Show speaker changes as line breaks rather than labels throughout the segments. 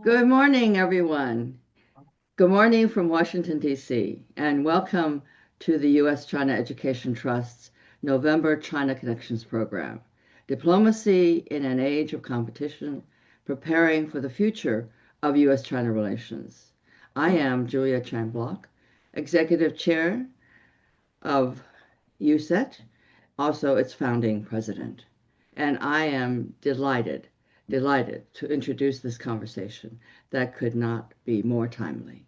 Good morning, everyone. Good morning from Washington, D.C., and welcome to the U.S. China Education Trust's November China Connections Program, Diplomacy in an Age of Competition, Preparing for the Future of U.S. China Relations. I am Julia Chan-Block, Executive Chair of USET, also its founding president. And I am delighted to introduce this conversation that could not be more timely.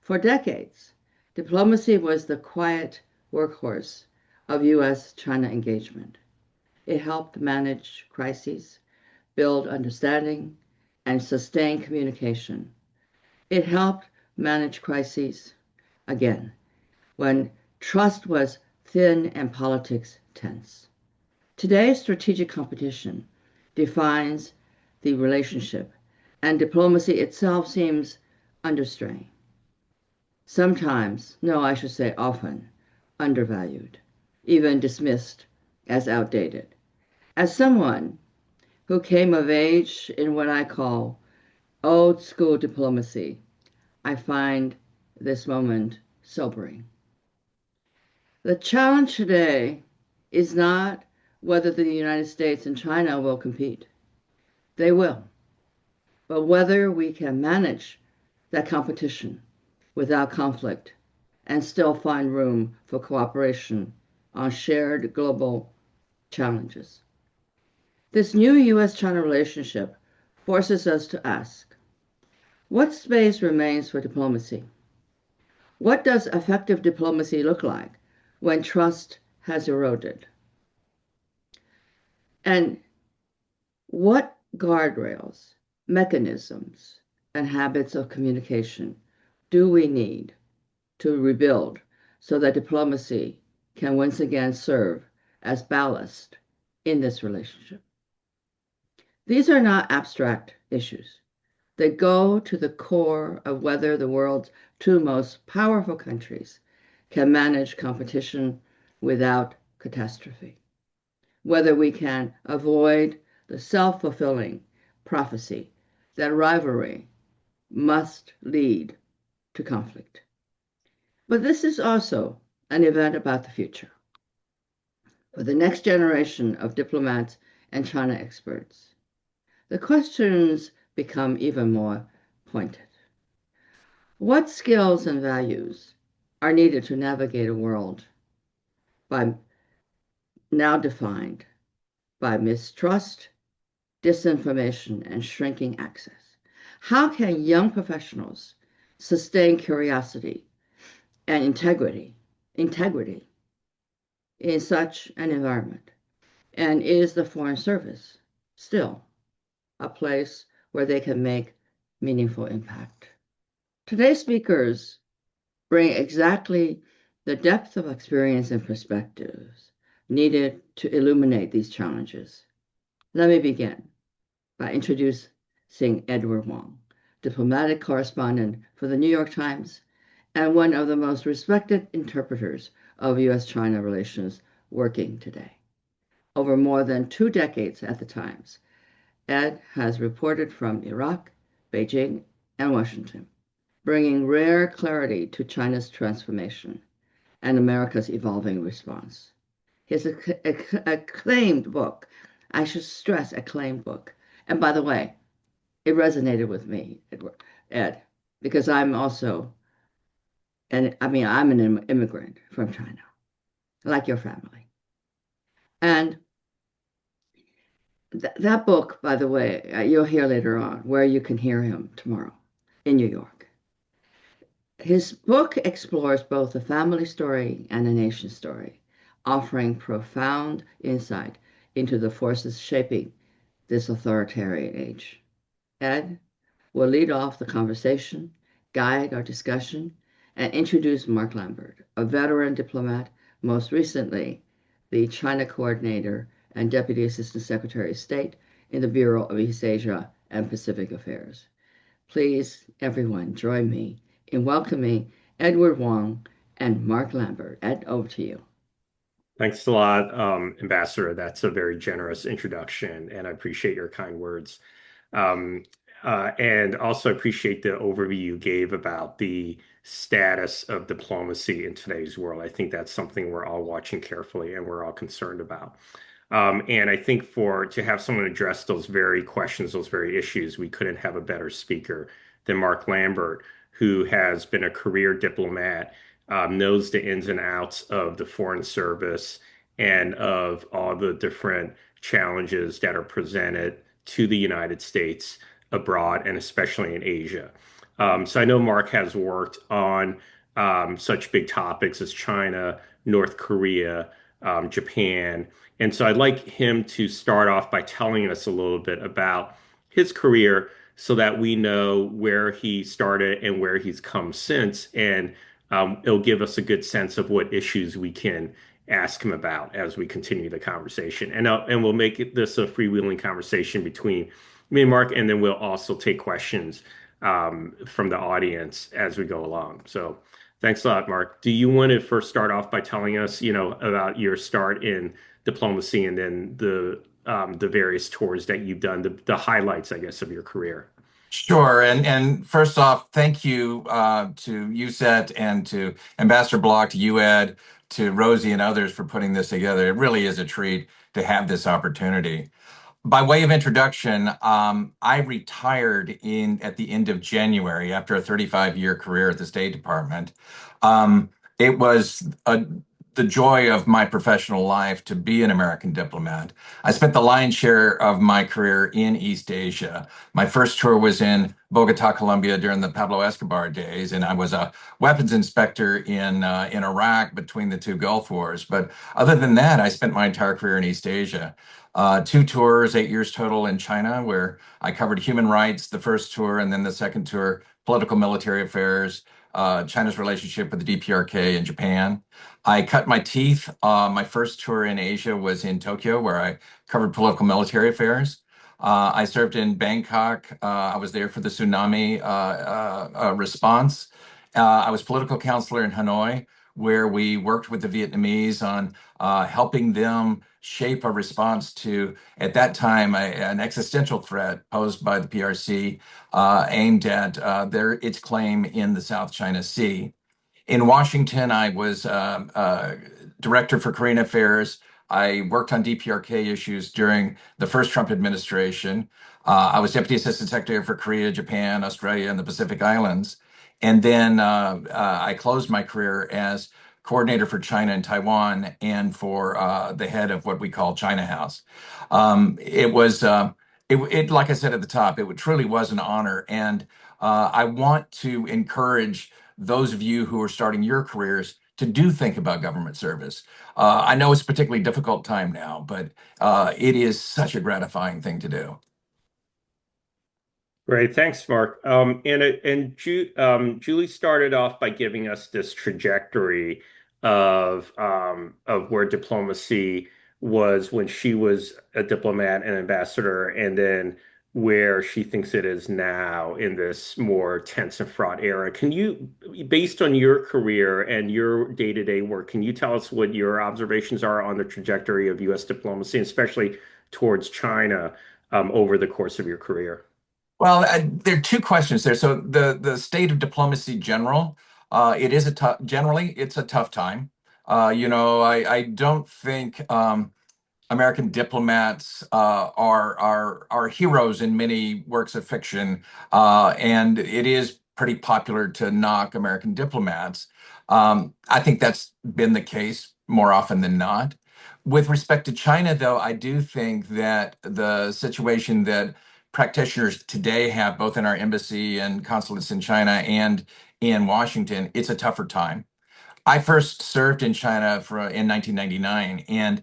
For decades, diplomacy was the quiet workhorse of U.S. China engagement. It helped manage crises, build understanding, and sustain communication. It helped manage crises, again, when trust was thin and politics tense. Today's strategic competition defines the relationship, and diplomacy itself seems under strain. Sometimes, no, I should say often, undervalued, even dismissed as outdated. As someone who came of age in what I call old school diplomacy, I find this moment sobering. The challenge today is not whether the United States and China will compete. They will. But whether we can manage that competition without conflict and still find room for cooperation on shared global challenges. This new U.S.-China relationship forces us to ask, what space remains for diplomacy? What does effective diplomacy look like when trust has eroded? And what guardrails, mechanisms, and habits of communication do we need to rebuild so that diplomacy can once again serve as ballast in this relationship? These are not abstract issues. They go to the core of whether the world's two most powerful countries can manage competition without catastrophe, whether we can avoid the self-fulfilling prophecy that rivalry must lead to conflict. But this is also an event about the future. For the next generation of diplomats and China experts, the questions become even more pointed. What skills and values are needed to navigate a world by now defined by mistrust, disinformation, and shrinking access? How can young professionals sustain curiosity and integrity in such an environment? And is the Foreign Service still a place where they can make meaningful impact? Today's speakers bring exactly the depth of experience and perspectives needed to illuminate these challenges. Let me begin by introducing Edward Wong, diplomatic correspondent for the New York Times and one of the most respected interpreters of U.S.-China relations working today. Over more than 2 decades at the Times, Ed has reported from Iraq, Beijing, and Washington, bringing rare clarity to China's transformation and America's evolving response. His acclaimed book, I should stress acclaimed book, and by the way, it resonated with me, Ed, because I'm also, I'm an immigrant from China, like your family. And that book, by the way, you'll hear later on, where you can hear him tomorrow in New York. His book explores both a family story and a nation story, offering profound insight into the forces shaping this authoritarian age. Ed will lead off the conversation, guide our discussion, and introduce Mark Lambert, a veteran diplomat, most recently the China coordinator and Deputy Assistant Secretary of State in the Bureau of East Asia and Pacific Affairs. Please, everyone, join me in welcoming Edward Wong and Mark Lambert. Ed, over to you.
Thanks a lot, Ambassador. That's a very generous introduction, and I appreciate your kind words. And also appreciate the overview you gave about the status of diplomacy in today's world. I think that's something we're all watching carefully and we're all concerned about. And I think for to have someone address those very questions, those very issues, we couldn't have a better speaker than Mark Lambert, who has been a career diplomat, knows the ins and outs of the Foreign Service and of all the different challenges that are presented to the United States abroad and especially in Asia. So I know Mark has worked on such big topics as China, North Korea, Japan. And so I'd like him to start off by telling us a little bit about his career so that we know where he started and where he's come since. And it'll give us a good sense of what issues we can ask him about as we continue the conversation. And we'll this a freewheeling conversation between me and Mark, and then we'll also take questions from the audience as we go along. So thanks a lot, Mark. Do you want to first start off by telling us, about your start in diplomacy and then the various tours that you've done, the highlights, I guess, of your career?
Sure. And first off, thank you to USET and to Ambassador Block, to UED, to Rosie and others for putting this together. It really is a treat to have this opportunity. By way of introduction, I retired at the end of January after a 35-year career at the State Department. It was the joy of my professional life to be an American diplomat. I spent the lion's share of my career in East Asia. My first tour was in Bogota, Colombia during the Pablo Escobar days, and I was a weapons inspector in Iraq between the two Gulf Wars. But other than that, I spent my entire career in East Asia. Two tours, 8 years total in China, where I covered human rights, the first tour, and then the second tour, political military affairs, China's relationship with the DPRK and Japan. I cut my teeth. My first tour in Asia was in Tokyo, where I covered political military affairs. I served in Bangkok. I was there for the tsunami response. I was political counselor in Hanoi, where we worked with the Vietnamese on helping them shape a response to, at that time, an existential threat posed by the PRC aimed at its claim in the South China Sea. In Washington, I was director for Korean affairs. I worked on DPRK issues during the first Trump administration. I was deputy assistant secretary for Korea, Japan, Australia, and the Pacific Islands. And then I closed my career as coordinator for China and Taiwan and for the head of what we call China House. It was, like I said at the top, it truly was an honor. And I want to encourage those of you who are starting your careers to do think about government service. I know it's a particularly difficult time now, but it is such a gratifying thing to do.
Great, thanks, Mark. Julie started off by giving us this trajectory of where diplomacy was when she was a diplomat and ambassador, and then where she thinks it is now in this more tense and fraught era. Can you, based on your career and your day-to-day work, can you tell us what your observations are on the trajectory of U.S. diplomacy, especially towards China, over the course of your career?
Well, there are two questions there. So the state of diplomacy general, it is a tough, generally, it's a tough time. I don't think American diplomats are heroes in many works of fiction, and it is pretty popular to knock American diplomats. I think that's been the case more often than not. With respect to China, though, I do think that the situation that practitioners today have, both in our embassy and consulates in China and in Washington, it's a tougher time. I first served in China in 1999, and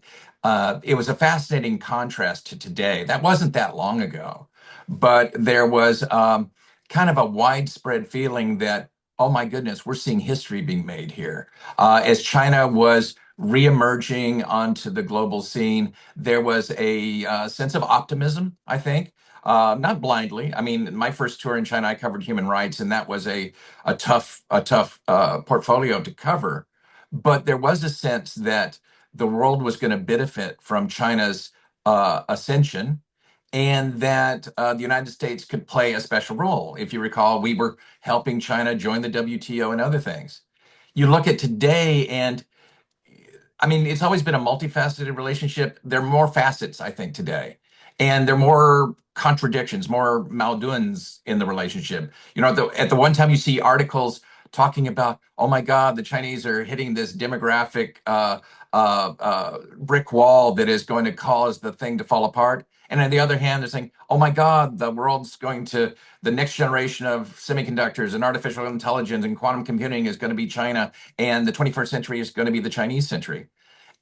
it was a fascinating contrast to today. That wasn't that long ago, but there was kind of a widespread feeling that, oh my goodness, we're seeing history being made here. As China was reemerging onto the global scene, there was a sense of optimism, I think. Not blindly. I mean, my first tour in China, I covered human rights, and that was a tough portfolio to cover. But there was a sense that the world was going to benefit from China's ascension, and that the United States could play a special role. If you recall, we were helping China join the WTO and other things. You look at today, and I mean, it's always been a multifaceted relationship. There are more facets, I think, today. And there are more contradictions, more maldoings in the relationship. At the one time you see articles talking about, oh my God, the Chinese are hitting this demographic brick wall that is going to cause the thing to fall apart. And on the other hand, they're saying, oh my God, the next generation of semiconductors and artificial intelligence and quantum computing is going to be China, and the 21st century is going to be the Chinese century.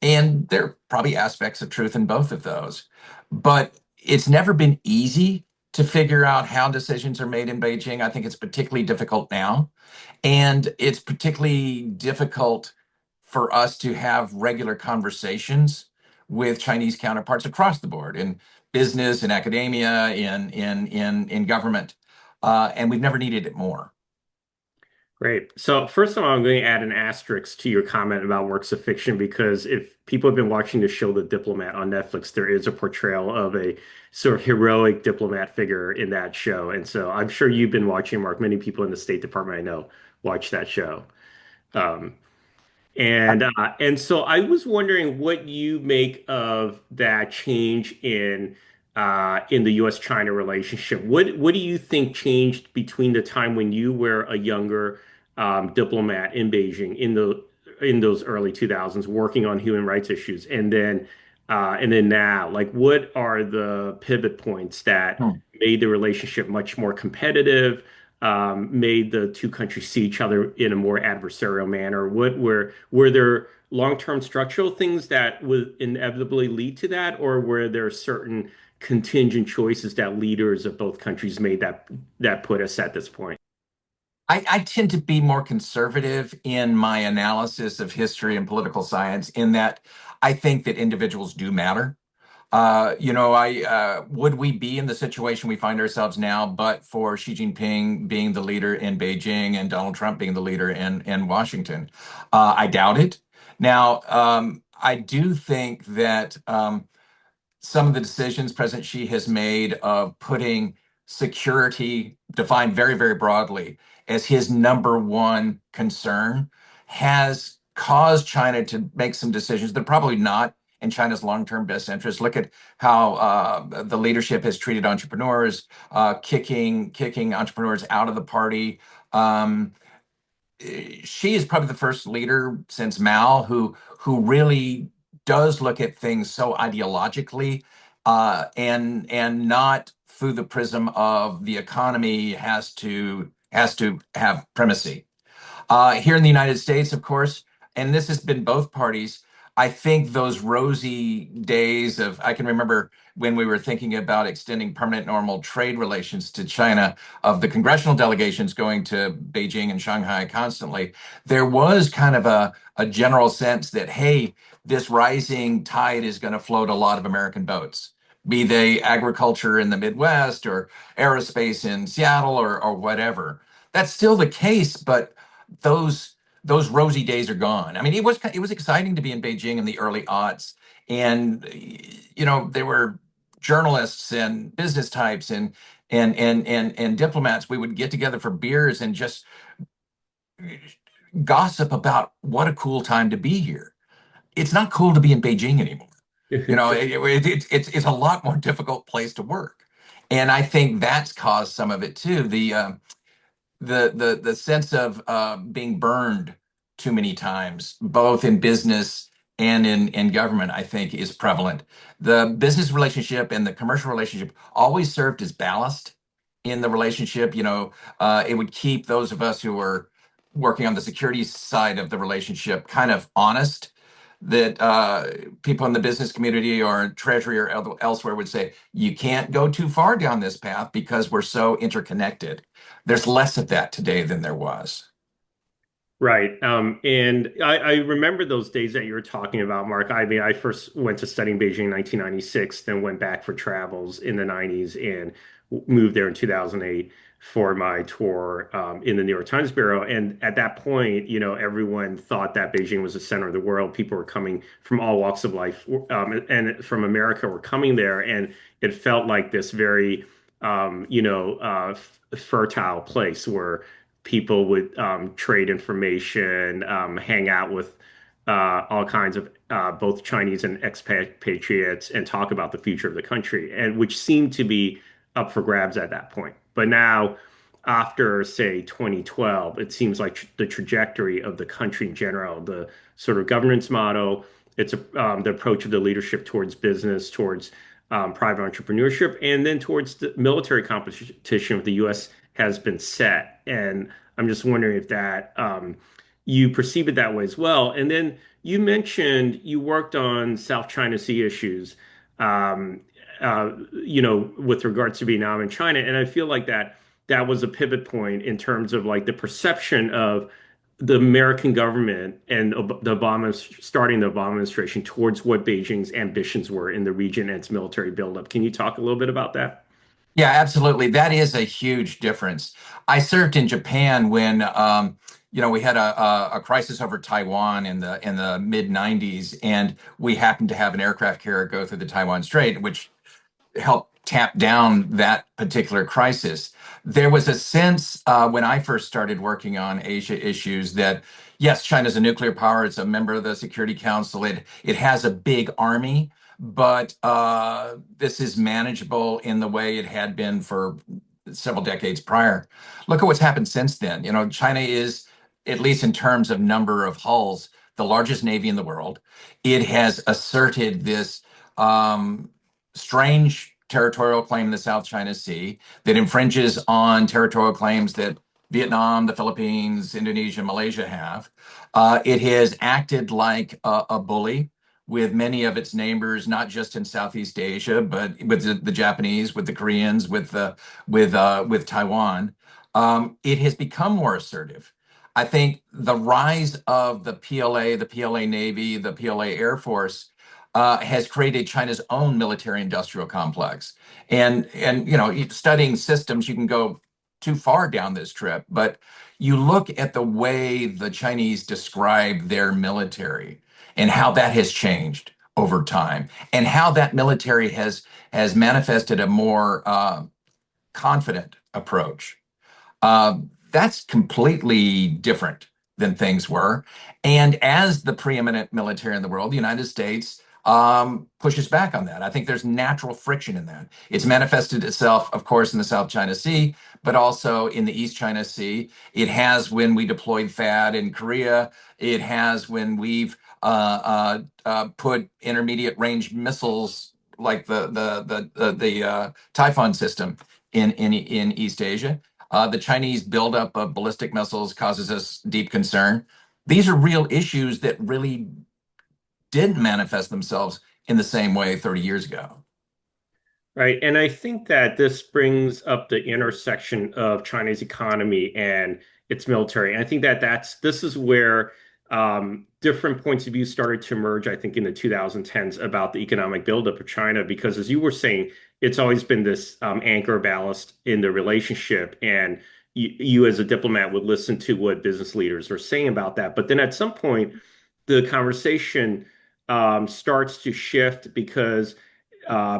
And there are probably aspects of truth in both of those. But it's never been easy to figure out how decisions are made in Beijing. I think it's particularly difficult now. And it's particularly difficult for us to have regular conversations with Chinese counterparts across the board in business, in academia, in government. And we've never needed it more.
Great. So first of all, I'm going to add an asterisk to your comment about works of fiction because if people have been watching the show The Diplomat on Netflix, there is a portrayal of a sort of heroic diplomat figure in that show. And so I'm sure you've been watching, Mark. Many people in the State Department I know watch that show. Um, and so I was wondering what you make of that change in the U.S. China relationship. What do you think changed between the time when you were a younger diplomat in Beijing in those early 2000s working on human rights issues and then now? Like what are the pivot points that
Hmm.
made the relationship much more competitive? Made the two countries see each other in a more adversarial manner? Were there long-term structural things that would inevitably lead to that, or were there certain contingent choices that leaders of both countries made that put us at this point?
I tend to be more conservative in my analysis of history and political science in that I think that individuals do matter. I would we be in the situation we find ourselves now, but for Xi Jinping being the leader in Beijing and Donald Trump being the leader in Washington? I doubt it. Now, I do think that some of the decisions President Xi has made of putting security, defined very, very broadly, as his number one concern has caused China to make some decisions that are probably not in China's long-term best interest. Look at how the leadership has treated entrepreneurs, kicking entrepreneurs out of the party. Um, she is probably the first leader since Mao who really does look at things so ideologically and not through the prism of the economy has to have primacy. Here in the United States, of course, and this has been both parties. I think those rosy days I can remember when we were thinking about extending permanent normal trade relations to China, of the congressional delegations going to Beijing and Shanghai constantly. There was kind of a general sense that, hey, this rising tide is going to float a lot of American boats, be they agriculture in the Midwest or aerospace in Seattle or whatever. That's still the case, but those those rosy days are gone. I mean, it was exciting to be in Beijing in the early aughts, and there were journalists and business types and diplomats. We would get together for beers and just gossip about what a cool time to be here. It's not cool to be in Beijing anymore. It's a lot more difficult place to work, and I think that's caused some of it too. The sense of being burned too many times, both in business and in government, I think is prevalent. The business relationship and the commercial relationship always served as ballast in the relationship. It would keep those of us who were working on the security side of the relationship kind of honest. That people in the business community or treasury or elsewhere would say, you can't go too far down this path because we're so interconnected. There's less of that today than there was.
Right. And I remember those days that you were talking about, Mark. I mean, I first went to study in Beijing in 1996, then went back for travels in the 90s and moved there in 2008 for my tour in the New York Times Bureau. And at that point, everyone thought that Beijing was the center of the world. People were coming from all walks of life, and from America were coming there. And it felt like this very, fertile place where people would trade information, hang out with all kinds of both Chinese and expatriates, and talk about the future of the country, and which seemed to be up for grabs at that point. But now, after say 2012, it seems like the trajectory of the country in general, the sort of governance model, the approach of the leadership towards business, towards private entrepreneurship, and then towards the military competition with the U.S. has been set. And I'm just wondering if that you perceive it that way as well. And then you mentioned you worked on South China Sea issues, um, with regards to Vietnam and China. And I feel like that was a pivot point in terms of like the perception of the American government and starting the Obama administration towards what Beijing's ambitions were in the region and its military buildup. Can you talk a little bit about that?
Yeah, absolutely. That is a huge difference. I served in Japan when we had a crisis over Taiwan in the mid 90s, and we happened to have an aircraft carrier go through the Taiwan Strait, which helped tamp down that particular crisis. There was a sense when I first started working on Asia issues that yes, China's a nuclear power. It's a member of the Security Council. It has a big army, but this is manageable in the way it had been for several decades prior. Look at what's happened since then. China is, at least in terms of number of hulls, the largest navy in the world. It has asserted this strange territorial claim in the South China Sea that infringes on territorial claims that Vietnam, the Philippines, Indonesia, Malaysia have. It has acted like a bully with many of its neighbors, not just in Southeast Asia, but with the Japanese, with the Koreans, with Taiwan. It has become more assertive. I think the rise of the PLA Navy, the PLA Air Force has created China's own military-industrial complex. And studying systems, you can go too far down this trip, but you look at the way the Chinese describe their military and how that has changed over time, and how that military has manifested a more confident approach. That's completely different than things were. And as the preeminent military in the world, the United States pushes back on that. I think there's natural friction in that. It's manifested itself, of course, in the South China Sea, but also in the East China Sea. It has when we deployed THAAD in Korea. It has when we've put intermediate range missiles like the Typhoon system in East Asia. The Chinese buildup of ballistic missiles causes us deep concern. These are real issues that really didn't manifest themselves in the same way 30 years ago.
Right. And I think that this brings up the intersection of China's economy and its military. And I think that this is where different points of view started to emerge, I think, in the 2010s about the economic buildup of China, because as you were saying, it's always been this anchor ballast in the relationship. And you as a diplomat would listen to what business leaders are saying about that. But then at some point, the conversation starts to shift because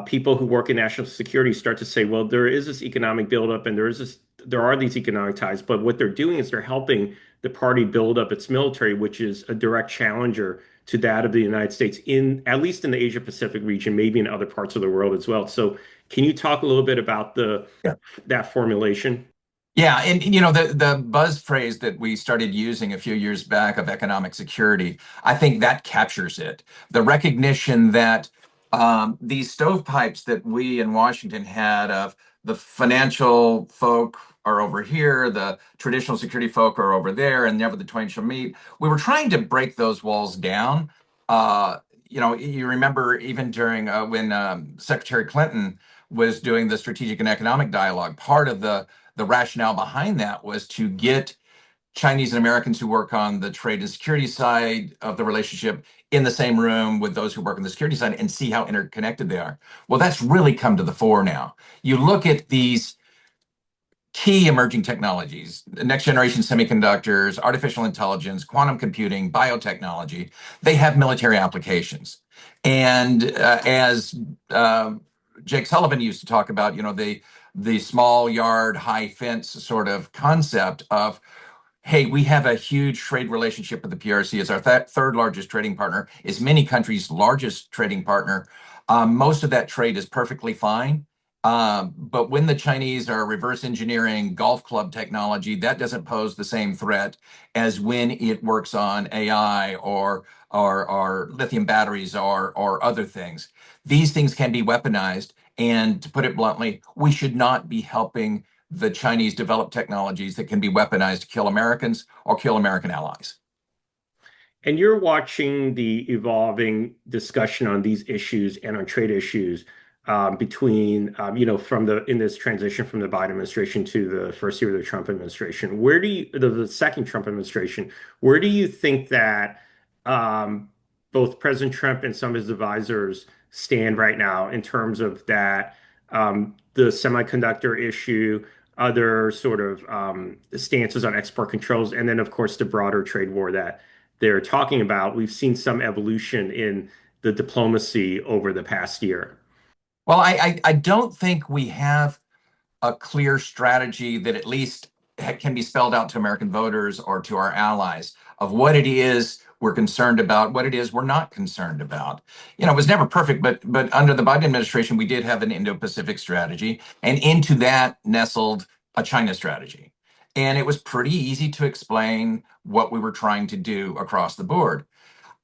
people who work in national security start to say, well, there is this economic buildup and there are these economic ties, but what they're doing is they're helping the party build up its military, which is a direct challenger to that of the United States, in at least in the Asia Pacific region, maybe in other parts of the world as well. So can you talk a little bit about that formulation?
Yeah, and the buzz phrase that we started using a few years back of economic security, I think that captures it. The recognition that these stovepipes that we in Washington had of the financial folk are over here, the traditional security folk are over there, and never the twain shall meet. We were trying to break those walls down. You remember even during when Secretary Clinton was doing the strategic and economic dialogue, part of the rationale behind that was to get Chinese and Americans who work on the trade and security side of the relationship in the same room with those who work on the security side and see how interconnected they are. Well, that's really come to the fore now. You look at these key emerging technologies, next generation semiconductors, artificial intelligence, quantum computing, biotechnology, they have military applications. And as Jake Sullivan used to talk about, the small yard, high fence sort of concept of, hey, we have a huge trade relationship with the PRC. It's our third largest trading partner, is many countries' largest trading partner. Most of that trade is perfectly fine. But when the Chinese are reverse engineering golf club technology, that doesn't pose the same threat as when it works on AI or lithium batteries or other things. These things can be weaponized. And to put it bluntly, we should not be helping the Chinese develop technologies that can be weaponized to kill Americans or kill American allies.
And you're watching the evolving discussion on these issues and on trade issues between, from in this transition from the Biden administration to the first year of the Trump administration. Where do you, the second Trump administration, where do you think that both President Trump and some of his advisors stand right now in terms of that, the semiconductor issue, other sort of stances on export controls, and then, of course, the broader trade war that they're talking about? We've seen some evolution in the diplomacy over the past year.
Well, I don't think we have a clear strategy that at least can be spelled out to American voters or to our allies of what it is we're concerned about, what it is we're not concerned about. It was never perfect, but under the Biden administration, we did have an Indo-Pacific strategy, and into that nestled a China strategy. And it was pretty easy to explain what we were trying to do across the board.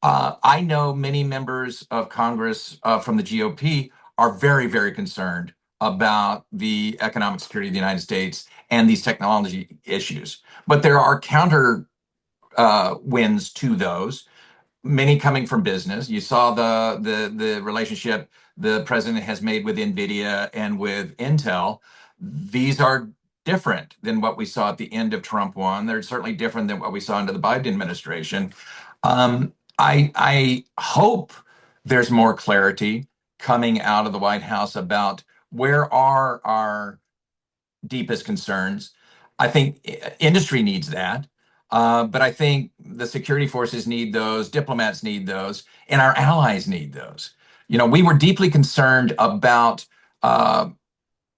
I know many members of Congress from the GOP are very, very concerned about the economic security of the United States and these technology issues. But there are counter wins to those, many coming from business. You saw the relationship the president has made with NVIDIA and with Intel. These are different than what we saw at the end of Trump 1. They're certainly different than what we saw under the Biden administration. I hope there's more clarity coming out of the White House about where are our deepest concerns. I think industry needs that. But I think the security forces need those, diplomats need those, and our allies need those. We were deeply concerned about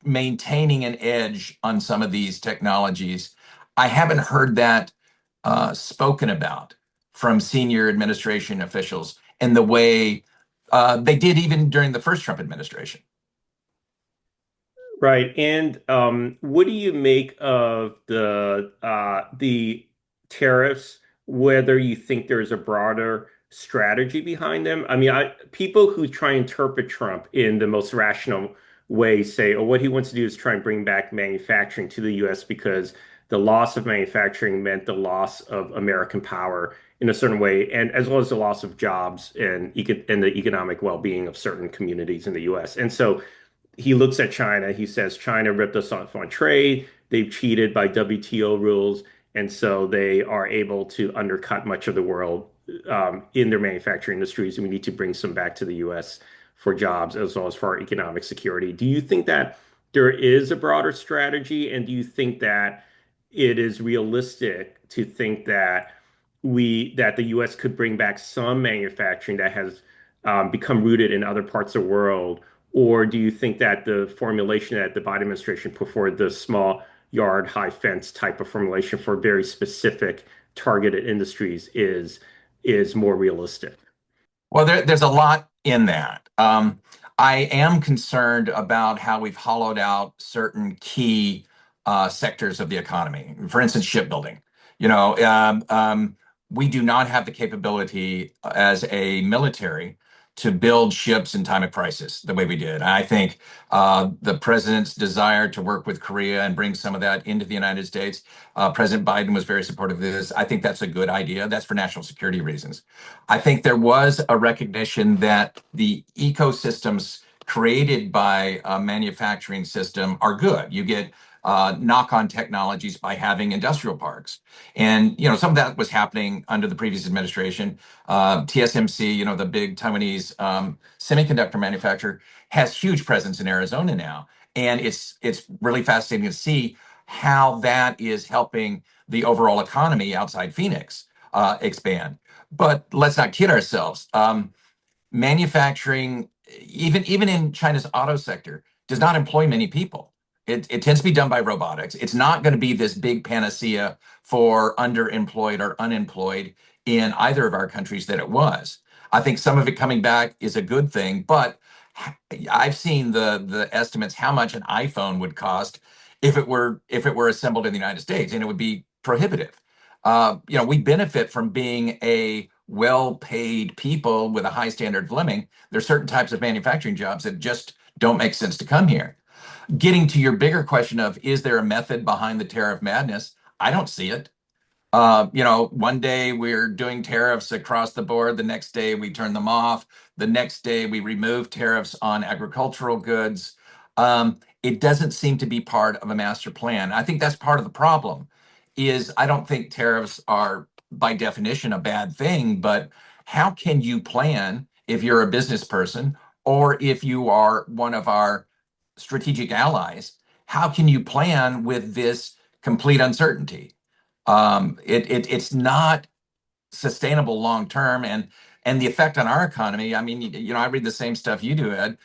maintaining an edge on some of these technologies. I haven't heard that spoken about from senior administration officials in the way they did even during the first Trump administration.
Right. And what do you make of the tariffs, whether you think there's a broader strategy behind them? I mean, people who try and interpret Trump in the most rational way say, oh, what he wants to do is try and bring back manufacturing to the US because the loss of manufacturing meant the loss of American power in a certain way, and as well as the loss of jobs and the economic well-being of certain communities in the US. And so he looks at China. He says China ripped us off on trade. They've cheated by WTO rules, and so they are able to undercut much of the world in their manufacturing industries. And we need to bring some back to the U.S. for jobs as well as for our economic security. Do you think that there is a broader strategy, and do you think that it is realistic to think that the U.S. could bring back some manufacturing that has become rooted in other parts of the world? Or do you think that the formulation that the Biden administration put forward, the small yard, high fence type of formulation for very specific targeted industries, is more realistic?
Well, there's a lot in that. I am concerned about how we've hollowed out certain key sectors of the economy. For instance, shipbuilding. We do not have the capability as a military to build ships in time of crisis the way we did. I think the president's desire to work with Korea and bring some of that into the United States, President Biden was very supportive of this. I think that's a good idea. That's for national security reasons. I think there was a recognition that the ecosystems created by a manufacturing system are good. You get knock-on technologies by having industrial parks. And some of that was happening under the previous administration. TSMC, the big Taiwanese semiconductor manufacturer, has huge presence in Arizona now, and it's really fascinating to see how that is helping the overall economy outside Phoenix expand. But let's not kid ourselves. Manufacturing, even in China's auto sector, does not employ many people. It tends to be done by robotics. It's not going to be this big panacea for underemployed or unemployed in either of our countries that it was. I think some of it coming back is a good thing, but I've seen the estimates how much an iPhone would cost if it were assembled in the United States, and it would be prohibitive. We benefit from being a well-paid people with a high standard of living. There's certain types of manufacturing jobs that just don't make sense to come here. Getting to your bigger question of, is there a method behind the tariff madness? I don't see it. One day we're doing tariffs across the board. The next day we turn them off. The next day we remove tariffs on agricultural goods. It doesn't seem to be part of a master plan. I think that's part of the problem. Is I don't think tariffs are by definition a bad thing, but how can you plan if you're a business person or if you are one of our strategic allies? How can you plan with this complete uncertainty? It's not sustainable long term, and the effect on our economy. I mean, I read the same stuff you do, Ed.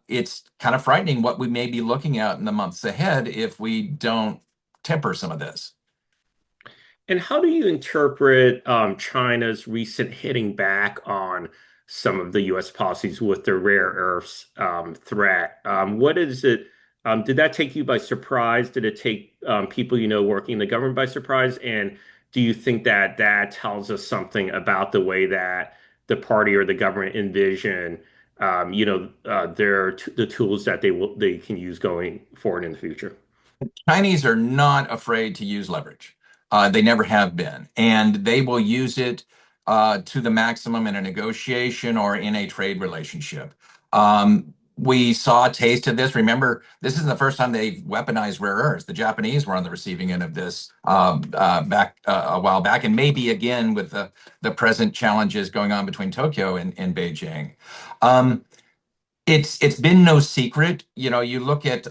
It's kind of frightening what we may be looking at in the months ahead if we don't temper some of this.
And how do you interpret China's recent hitting back on some of the U.S. policies with the rare earths threat? What is it? Did that take you by surprise? Did it take people working in the government by surprise? And do you think that that tells us something about the way that the party or the government envision, the tools that they can use going forward in the future?
Chinese are not afraid to use leverage. They never have been. And they will use it to the maximum in a negotiation or in a trade relationship. We saw a taste of this. Remember, this isn't the first time they've weaponized rare earths. The Japanese were on the receiving end of this back a while back, and maybe again with the present challenges going on between Tokyo and Beijing. It's been no secret. You look at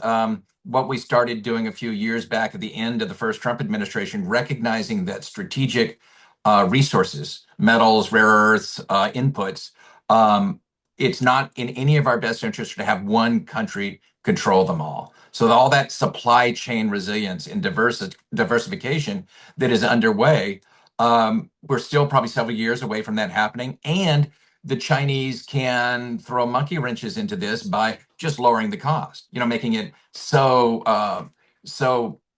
what we started doing a few years back at the end of the first Trump administration, recognizing that strategic resources, metals, rare earths, inputs, it's not in any of our best interests to have one country control them all. So all that supply chain resilience and diversification that is underway, we're still probably several years away from that happening. And the Chinese can throw monkey wrenches into this by just lowering the cost, making it so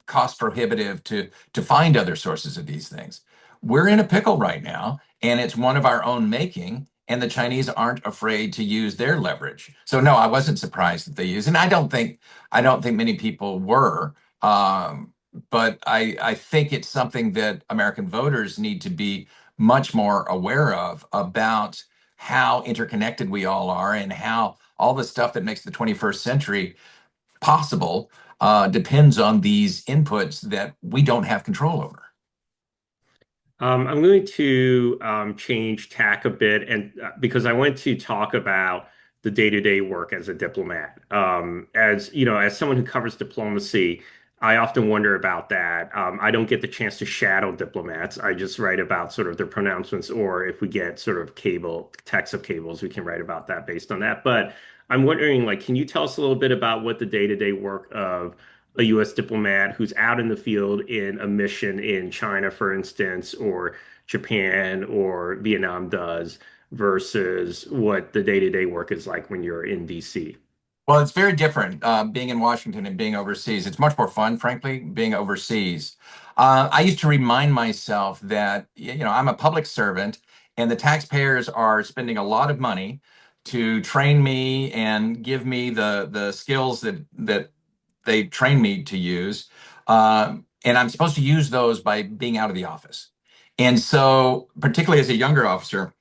cost prohibitive to find other sources of these things. We're in a pickle right now, and it's one of our own making, and the Chinese aren't afraid to use their leverage. So no, I wasn't surprised that they use, and I don't think many people were. But I think it's something that American voters need to be much more aware of about how interconnected we all are and how all the stuff that makes the 21st century possible depends on these inputs that we don't have control over.
I'm going to change tack a bit, and because I want to talk about the day-to-day work as a diplomat. As as someone who covers diplomacy, I often wonder about that. I don't get the chance to shadow diplomats. I just write about sort of their pronouncements, or if we get sort of text of cables, we can write about that based on that. But I'm wondering, like, can you tell us a little bit about what the day-to-day work of a U.S. diplomat who's out in the field in a mission in China, for instance, or Japan or Vietnam does versus what the day-to-day work is like when you're in DC?
Well, it's very different being in Washington and being overseas. It's much more fun, frankly, being overseas. I used to remind myself that, I'm a public servant and the taxpayers are spending a lot of money to train me and give me the skills that they train me to use. And I'm supposed to use those by being out of the office. And so, particularly as a younger officer,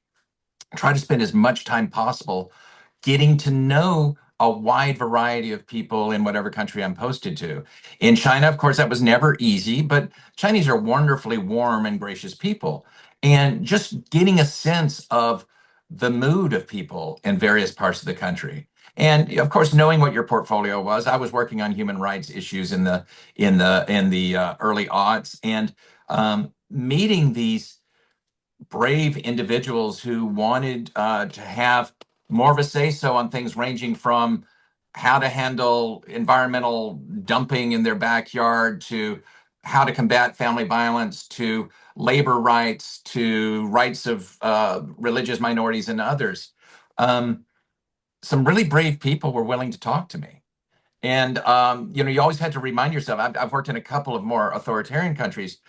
try to spend as much time possible getting to know a wide variety of people in whatever country I'm posted to. In China, of course, that was never easy, but Chinese are wonderfully warm and gracious people. And just getting a sense of the mood of people in various parts of the country. And of course, knowing what your portfolio was, I was working on human rights issues in the early aughts, and meeting these brave individuals who wanted to have more of a say so on things ranging from how to handle environmental dumping in their backyard to how to combat family violence to labor rights to rights of religious minorities and others. Um, some really brave people were willing to talk to me. And you always had to remind yourself. I've worked in a couple of more authoritarian countries,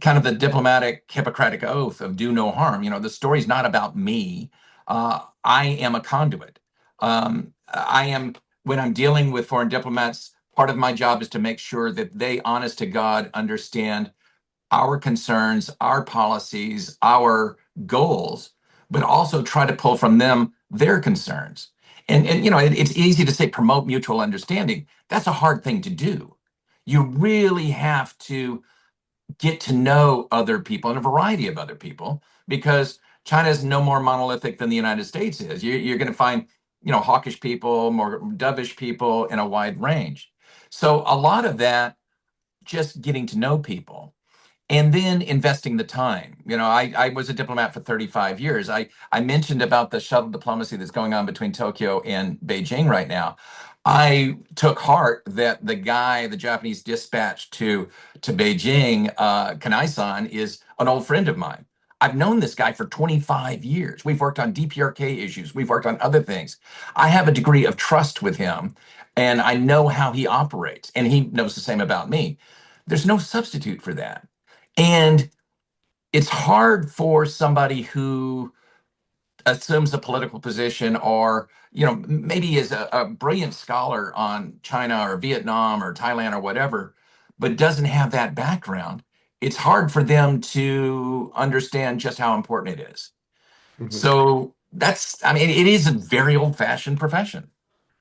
kind of the diplomatic Hippocratic oath of do no harm. The story's not about me. I am a conduit. I am, when I'm dealing with foreign diplomats, part of my job is to make sure that they, honest to God, understand our concerns, our policies, our goals, but also try to pull from them their concerns. And it's easy to say promote mutual understanding. That's a hard thing to do. You really have to get to know other people and a variety of other people, because China is no more monolithic than the United States is. You're going to find, hawkish people, more dovish people in a wide range. So a lot of that, just getting to know people and then investing the time. I was a diplomat for 35 years. I mentioned about the shuttle diplomacy that's going on between Tokyo and Beijing right now. I took heart that the Japanese dispatch to Beijing, Kanai-san, is an old friend of mine. I've known this guy for 25 years. We've worked on DPRK issues. We've worked on other things. I have a degree of trust with him, and I know how he operates, and he knows the same about me. There's no substitute for that. And it's hard for somebody who assumes a political position or, maybe is a brilliant scholar on China or Vietnam or Thailand or whatever, but doesn't have that background. It's hard for them to understand just how important it is.
Mhm.
So it is a very old-fashioned profession.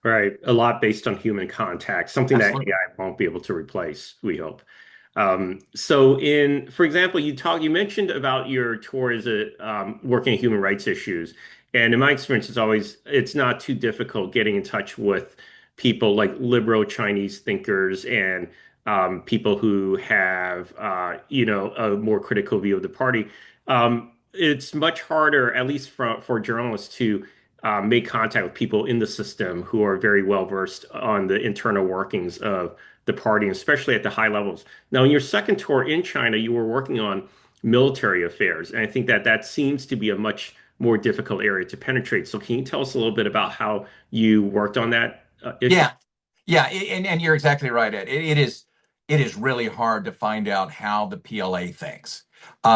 Right. A lot based on human contact, something that
Absolutely.
AI won't be able to replace, we hope. For example, you mentioned about your tour as working in human rights issues. And in my experience, it's not too difficult getting in touch with people like liberal Chinese thinkers and people who have, a more critical view of the party. It's much harder, at least for journalists, to make contact with people in the system who are very well versed on the internal workings of the party, especially at the high levels. Now, in your second tour in China, you were working on military affairs, and I think that that seems to be a much more difficult area to penetrate. So, can you tell us a little bit about how you worked on that issue?
Yeah. Yeah, and you're exactly right, Ed. It is really hard to find out how the PLA thinks.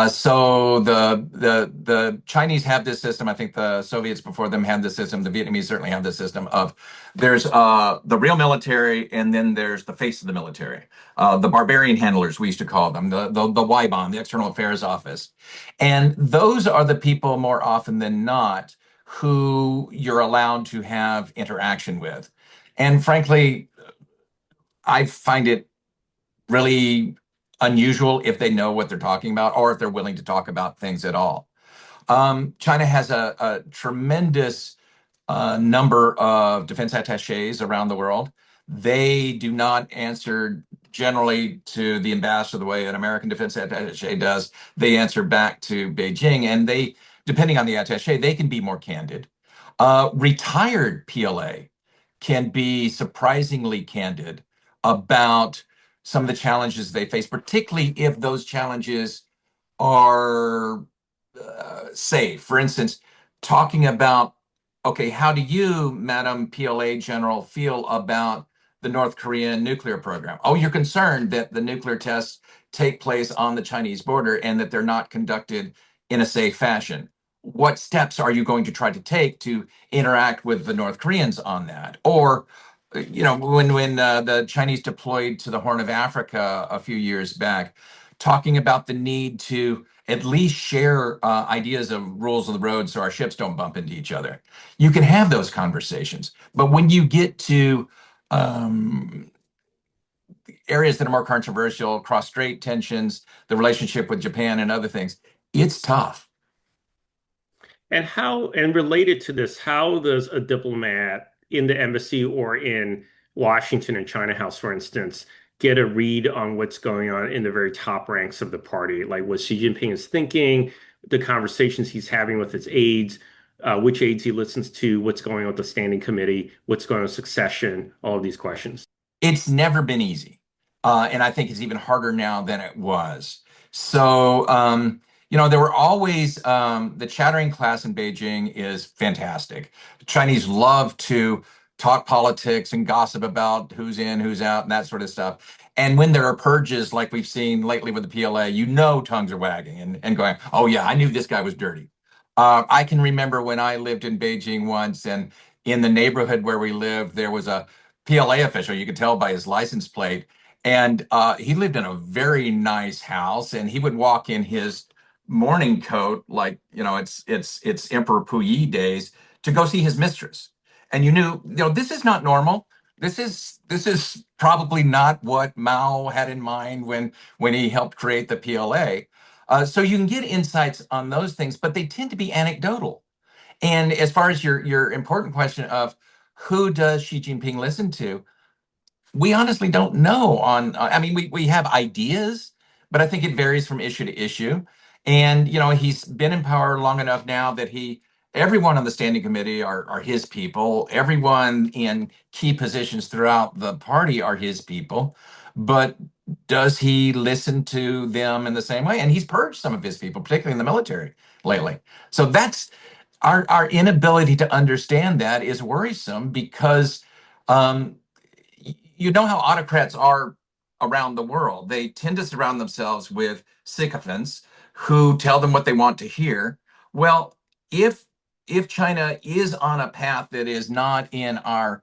So the Chinese have this system. I think the Soviets before them had this system. The Vietnamese certainly have this system of there's the real military, and then there's the face of the military, the barbarian handlers we used to call them, the YBON, the External Affairs Office, and those are the people more often than not who you're allowed to have interaction with. And frankly, I find it really unusual if they know what they're talking about or if they're willing to talk about things at all. China has a tremendous number of defense attaches around the world. They do not answer generally to the ambassador the way an American defense attache does. They answer back to Beijing, and depending on the attache, they can be more candid. Retired PLA can be surprisingly candid about some of the challenges they face, particularly if those challenges are safe. For instance, talking about, okay, how do you, Madam PLA General, feel about the North Korean nuclear program? Oh, you're concerned that the nuclear tests take place on the Chinese border and that they're not conducted in a safe fashion. What steps are you going to try to take to interact with the North Koreans on that? Or, when the Chinese deployed to the Horn of Africa a few years back, talking about the need to at least share ideas of rules of the road so our ships don't bump into each other. You can have those conversations. But when you get to um, areas that are more controversial, cross-strait tensions, the relationship with Japan and other things, it's tough.
And related to this, how does a diplomat in the embassy or in Washington and China House, for instance, get a read on what's going on in the very top ranks of the party? Like what Xi Jinping is thinking, the conversations he's having with his aides, which aides he listens to, what's going on with the standing committee, what's going on with succession, all of these questions.
It's never been easy. And I think it's even harder now than it was. So, there were always the chattering class in Beijing is fantastic. The Chinese love to talk politics and gossip about who's in, who's out, and that sort of stuff. And when there are purges like we've seen lately with the PLA, tongues are wagging and going, oh, yeah, I knew this guy was dirty. I can remember when I lived in Beijing once, and in the neighborhood where we lived, there was a PLA official. You could tell by his license plate. And he lived in a very nice house, and he would walk in his morning coat, like it's Emperor Puyi days, to go see his mistress. And you knew, this is not normal. This is probably not what Mao had in mind when he helped create the PLA. So you can get insights on those things, but they tend to be anecdotal. And as far as your important question of who does Xi Jinping listen to, we honestly don't know I mean, we have ideas, but I think it varies from issue to issue. And, he's been in power long enough now that everyone on the standing committee are his people. Everyone in key positions throughout the party are his people. But does he listen to them in the same way? And he's purged some of his people, particularly in the military lately. So that's our inability to understand that is worrisome because um, you know how autocrats are around the world. They tend to surround themselves with sycophants who tell them what they want to hear. Well, if China is on a path that is not in our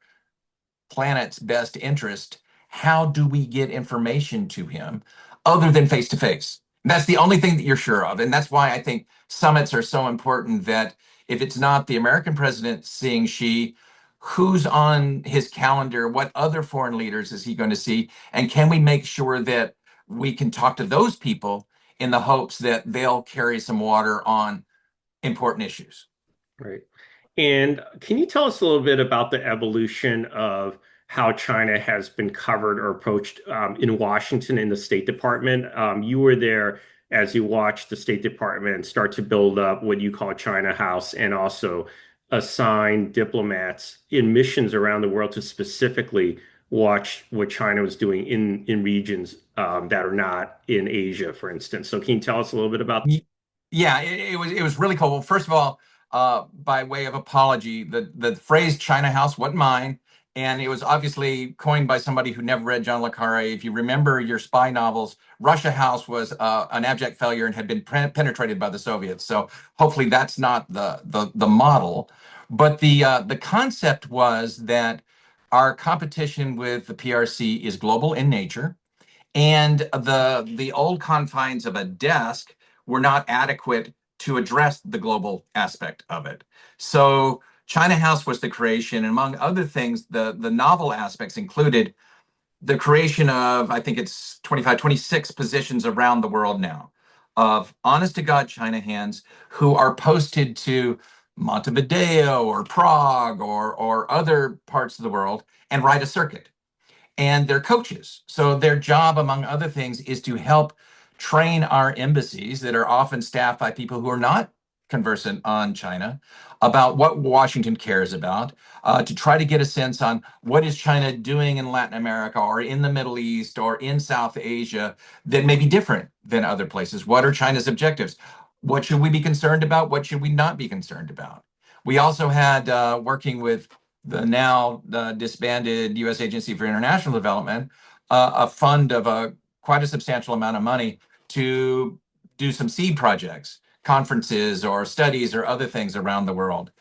planet's best interest, how do we get information to him other than face to face? That's the only thing that you're sure of. And that's why I think summits are so important, that if it's not the American president seeing Xi, who's on his calendar? What other foreign leaders is he going to see? And can we make sure that we can talk to those people in the hopes that they'll carry some water on important issues?
Right. And can you tell us a little bit about the evolution of how China has been covered or approached in Washington in the State Department? You were there as you watched the State Department start to build up what you call China House and also assign diplomats in missions around the world to specifically watch what China was doing in regions that are not in Asia, for instance. So can you tell us a little bit about
Yeah, it was really cool. Well, first of all, by way of apology, the phrase China House wasn't mine, and it was obviously coined by somebody who never read John le Carre. If you remember your spy novels, Russia House was an abject failure and had been penetrated by the Soviets. So hopefully that's not the model. But the concept was that our competition with the PRC is global in nature, and the old confines of a desk were not adequate to address the global aspect of it. So China House was the creation, and among other things, the novel aspects included the creation of, I think it's 25, 26 positions around the world now of honest to God China hands who are posted to Montevideo or Prague or other parts of the world and ride a circuit, and they're coaches. So their job, among other things, is to help train our embassies that are often staffed by people who are not conversant on China about what Washington cares about, to try to get a sense on what is China doing in Latin America or in the Middle East or in South Asia that may be different than other places. What are China's objectives? What should we be concerned about? What should we not be concerned about? We also had, working with the now disbanded U.S. Agency for International Development, a fund of quite a substantial amount of money to do some seed projects, conferences or studies or other things around the world.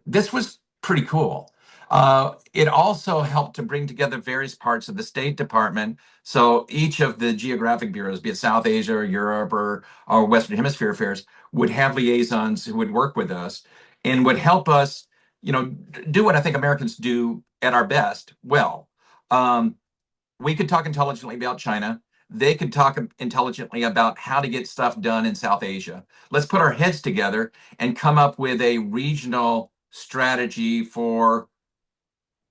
This was pretty cool. It also helped to bring together various parts of the State Department. So each of the geographic bureaus, be it South Asia or Europe or Western Hemisphere affairs, would have liaisons who would work with us and would help us, do what I think Americans do at our best well. Um, we could talk intelligently about China. They could talk intelligently about how to get stuff done in South Asia. Let's put our heads together and come up with a regional strategy for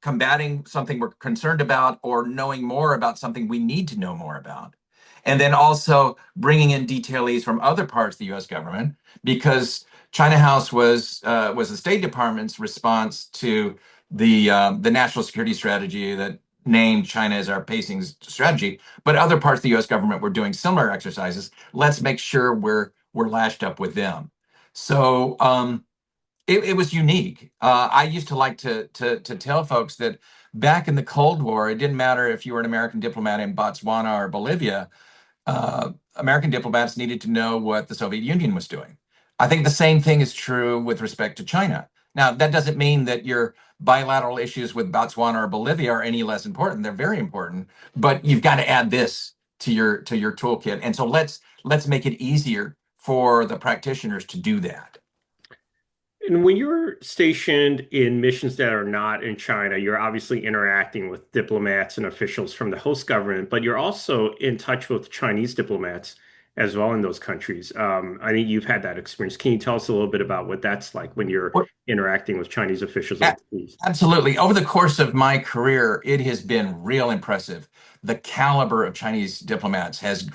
combating something we're concerned about or knowing more about something we need to know more about. And then also bringing in detailees from other parts of the U.S. government, because China House was the State Department's response to the national security strategy that named China as our pacing strategy. But other parts of the U.S. government were doing similar exercises. Let's make sure we're lashed up with them. So it was unique. I used to like to tell folks that back in the Cold War, it didn't matter if you were an American diplomat in Botswana or Bolivia. American diplomats needed to know what the Soviet Union was doing. I think the same thing is true with respect to China. Now, that doesn't mean that your bilateral issues with Botswana or Bolivia are any less important. They're very important, but you've got to add this to your toolkit. And so let's make it easier for the practitioners to do that.
And when you're stationed in missions that are not in China, you're obviously interacting with diplomats and officials from the host government, but you're also in touch with Chinese diplomats as well in those countries. I think you've had that experience. Can you tell us a little bit about what that's like when you're interacting with Chinese officials overseas?
Absolutely. Over the course of my career, it has been real impressive. The caliber of Chinese diplomats has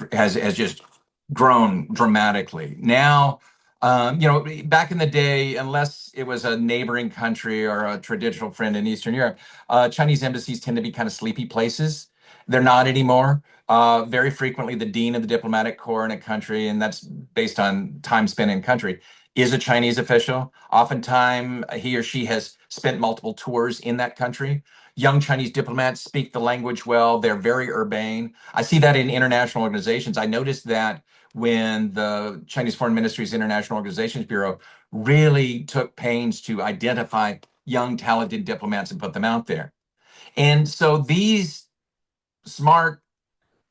just grown dramatically. Now, back in the day, unless it was a neighboring country or a traditional friend in Eastern Europe, Chinese embassies tend to be kind of sleepy places. They're not anymore. Very frequently, the dean of the diplomatic corps in a country, and that's based on time spent in country, is a Chinese official. Oftentimes, he or she has spent multiple tours in that country. Young Chinese diplomats speak the language well. They're very urbane. I see that in international organizations. I noticed that when the Chinese Foreign Ministry's International Organizations Bureau really took pains to identify young, talented diplomats and put them out there. And so these smart,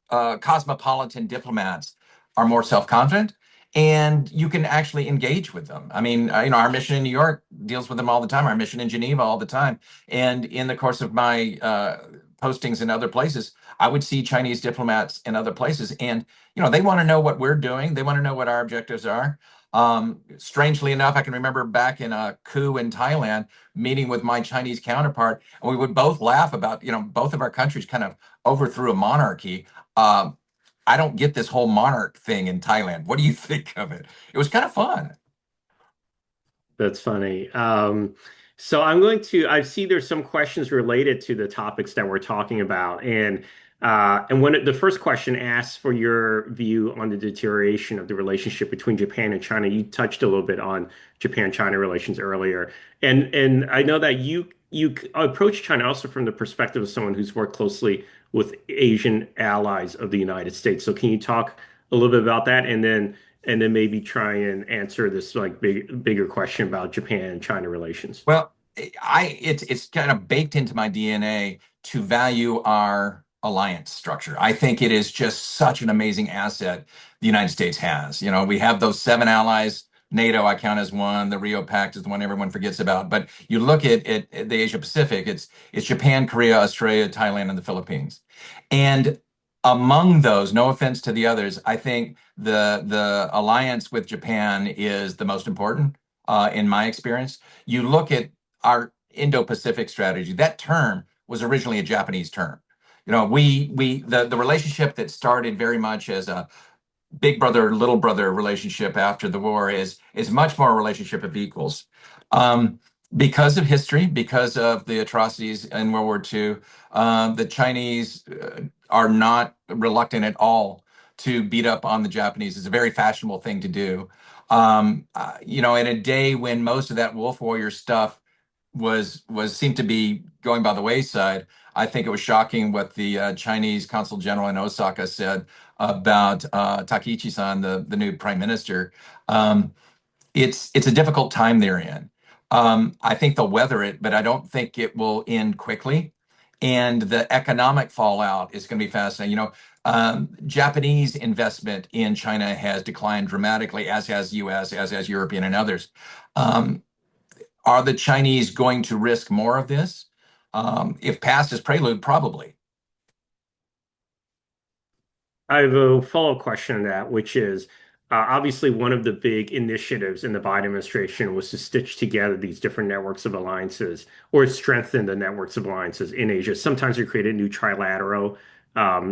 cosmopolitan diplomats are more self-confident, and you can actually engage with them. I mean, our mission in New York deals with them all the time. Our mission in Geneva all the time. And in the course of my postings in other places, I would see Chinese diplomats in other places, and they want to know what we're doing. They want to know what our objectives are. Strangely enough, I can remember back in a coup in Thailand, meeting with my Chinese counterpart, and we would both laugh about, both of our countries kind of overthrew a monarchy. I don't get this whole monarch thing in Thailand. What do you think of it? It was kind of fun.
That's funny. So I see there's some questions related to the topics that we're talking about. And the first question asks for your view on the deterioration of the relationship between Japan and China. You touched a little bit on Japan-China relations earlier. And I know that you approach China also from the perspective of someone who's worked closely with Asian allies of the United States. So can you talk a little bit about that? And then maybe try and answer this like bigger question about Japan and China relations.
Well, it's kind of baked into my DNA to value our alliance structure. I think it is just such an amazing asset the United States has. We have those 7 allies. NATO, I count as one. The Rio Pact is the one everyone forgets about. But you look at the Asia Pacific, it's Japan, Korea, Australia, Thailand, and the Philippines. And among those, no offense to the others, I think the alliance with Japan is the most important in my experience. You look at our Indo-Pacific strategy, that term was originally a Japanese term. The relationship that started very much as a big brother, little brother relationship after the war is much more a relationship of equals. Because of history, because of the atrocities in World War II, the Chinese are not reluctant at all to beat up on the Japanese. It's a very fashionable thing to do. In a day when most of that wolf warrior stuff seemed to be going by the wayside, I think it was shocking what the Chinese consul general in Osaka said about Takaichi-san, the new prime minister. It's a difficult time they're in. I think they'll weather it, but I don't think it will end quickly. And the economic fallout is going to be fascinating. Japanese investment in China has declined dramatically, as has U.S., as has European and others. Um, are the Chinese going to risk more of this? If past is prelude, probably.
I have a follow-up question on that, which is obviously one of the big initiatives in the Biden administration was to stitch together these different networks of alliances or strengthen the networks of alliances in Asia. Sometimes they created new trilateral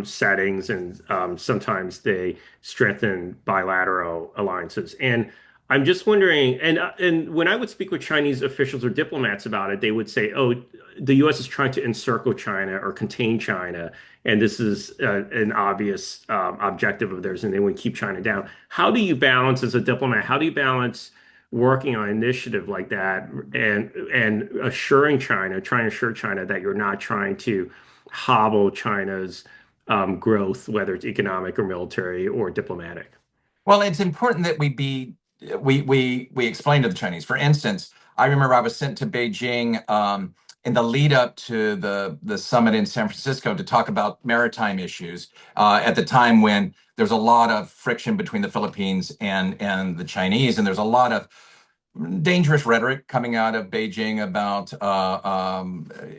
settings, and sometimes they strengthen bilateral alliances. And I'm just wondering, and when I would speak with Chinese officials or diplomats about it, they would say, "Oh, the U.S. is trying to encircle China or contain China." And this is an obvious objective of theirs, and they want to keep China down. How do you balance, as a diplomat, how do you balance working on an initiative like that and assuring China, trying to assure China that you're not trying to hobble China's growth, whether it's economic or military or diplomatic?
Well, it's important that we explain to the Chinese. For instance, I remember I was sent to Beijing in the lead up to the summit in San Francisco to talk about maritime issues at the time when there's a lot of friction between the Philippines and the Chinese, and there's a lot of dangerous rhetoric coming out of Beijing about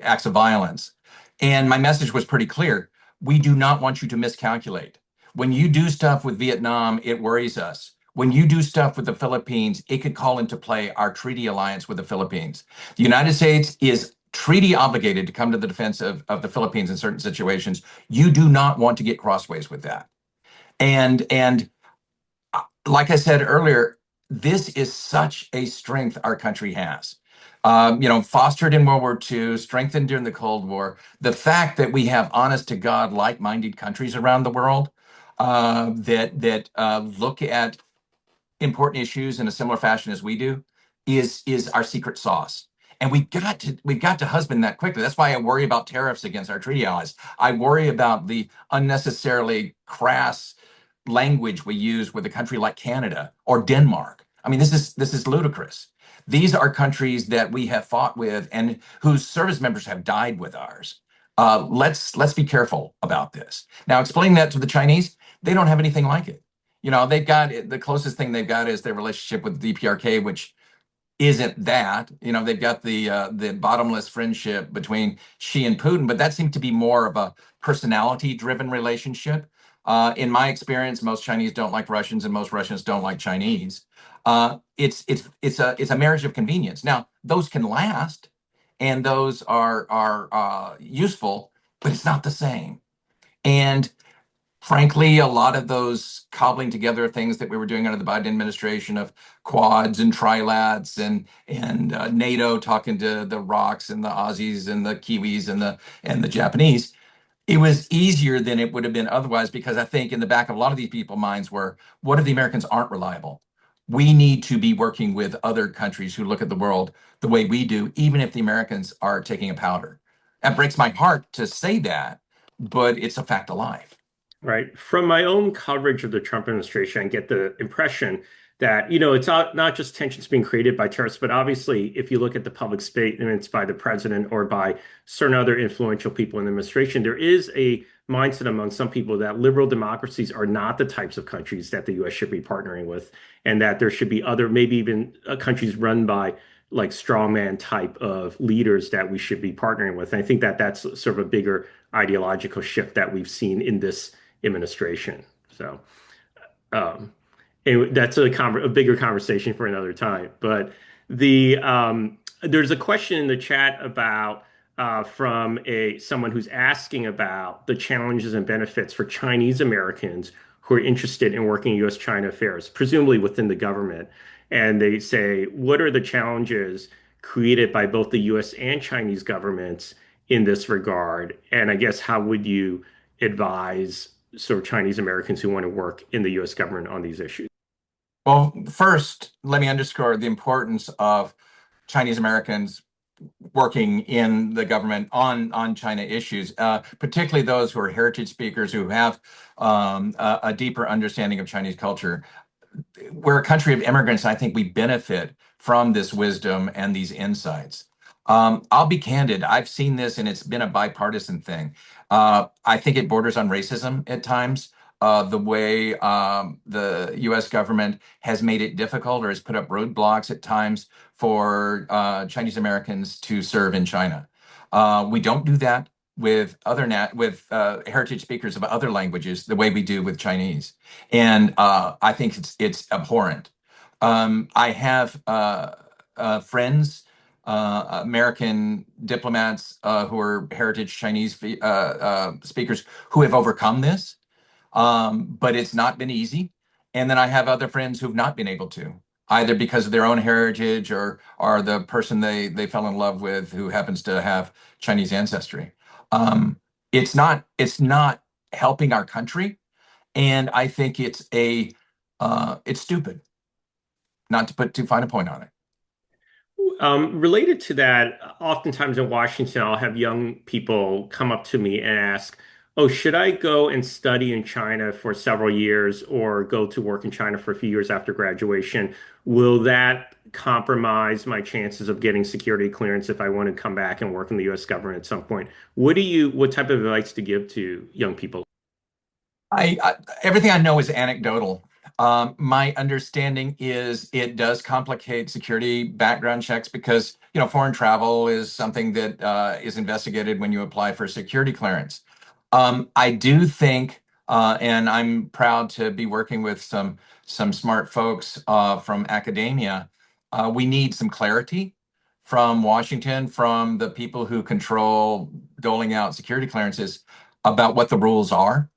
acts of violence. And my message was pretty clear. We do not want you to miscalculate. When you do stuff with Vietnam, it worries us. When you do stuff with the Philippines, it could call into play our treaty alliance with the Philippines. The United States is treaty obligated to come to the defense of the Philippines in certain situations. You do not want to get crossways with that. And like I said earlier, this is such a strength our country has. Fostered in World War II, strengthened during the Cold War. The fact that we have honest to God, like-minded countries around the world that look at important issues in a similar fashion as we do is our secret sauce. And we've got to husband that quickly. That's why I worry about tariffs against our treaty allies. I worry about the unnecessarily crass language we use with a country like Canada or Denmark. I mean, this is ludicrous. These are countries that we have fought with and whose service members have died with ours. Let's be careful about this. Now, explaining that to the Chinese, they don't have anything like it. They've got the closest thing they've got is their relationship with the DPRK, which isn't that. They've got the bottomless friendship between Xi and Putin, but that seemed to be more of a personality-driven relationship. In my experience, most Chinese don't like Russians, and most Russians don't like Chinese. It's a marriage of convenience. Now, those can last, and those are useful, but it's not the same. And frankly, a lot of those cobbling together things that we were doing under the Biden administration of quads and trilats and NATO talking to the ROCs and the Aussies and the Kiwis and the Japanese, it was easier than it would have been otherwise, because I think in the back of a lot of these people's minds were, what if the Americans aren't reliable? We need to be working with other countries who look at the world the way we do, even if the Americans are taking a powder. That breaks my heart to say that, but it's a fact of life.
Right. From my own coverage of the Trump administration, I get the impression that, it's not just tensions being created by terrorists, but obviously, if you look at the public statements by the president or by certain other influential people in the administration, there is a mindset among some people that liberal democracies are not the types of countries that the U.S. should be partnering with, and that there should be other, maybe even countries run by like strongman type of leaders that we should be partnering with. And I think that that's sort of a bigger ideological shift that we've seen in this administration. So, um, and that's a bigger conversation for another time. But there's a question in the chat about from someone who's asking about the challenges and benefits for Chinese Americans who are interested in working in U.S. China affairs, presumably within the government. And they say, what are the challenges created by both the U.S. and Chinese governments in this regard? And I guess how would you advise sort of Chinese Americans who want to work in the U.S. government on these issues?
Well, first, let me underscore the importance of Chinese Americans working in the government on China issues, particularly those who are heritage speakers who have a deeper understanding of Chinese culture. we're a country of immigrants. I think we benefit from this wisdom and these insights. I'll be candid. I've seen this, and it's been a bipartisan thing. I think it borders on racism at times. The way the U.S. government has made it difficult or has put up roadblocks at times for Chinese Americans to serve in China. We don't do that with heritage speakers of other languages the way we do with Chinese, and I think it's abhorrent. I have friends, American diplomats who are heritage Chinese speakers who have overcome this, but it's not been easy. And then I have other friends who've not been able to, either because of their own heritage or the person they fell in love with who happens to have Chinese ancestry. It's not helping our country, and I think it's stupid, not to put too fine a point on it.
Related to that, oftentimes in Washington, I'll have young people come up to me and ask, "Oh, should I go and study in China for several years or go to work in China for a few years after graduation? Will that compromise my chances of getting security clearance if I want to come back and work in the U.S. government at some point?" What type of advice to give to young people?
Everything I know is anecdotal. My understanding is it does complicate security background checks because foreign travel is something that is investigated when you apply for security clearance. I do think, and I'm proud to be working with some smart folks from academia. We need some clarity from Washington, from the people who control doling out security clearances about what the rules are.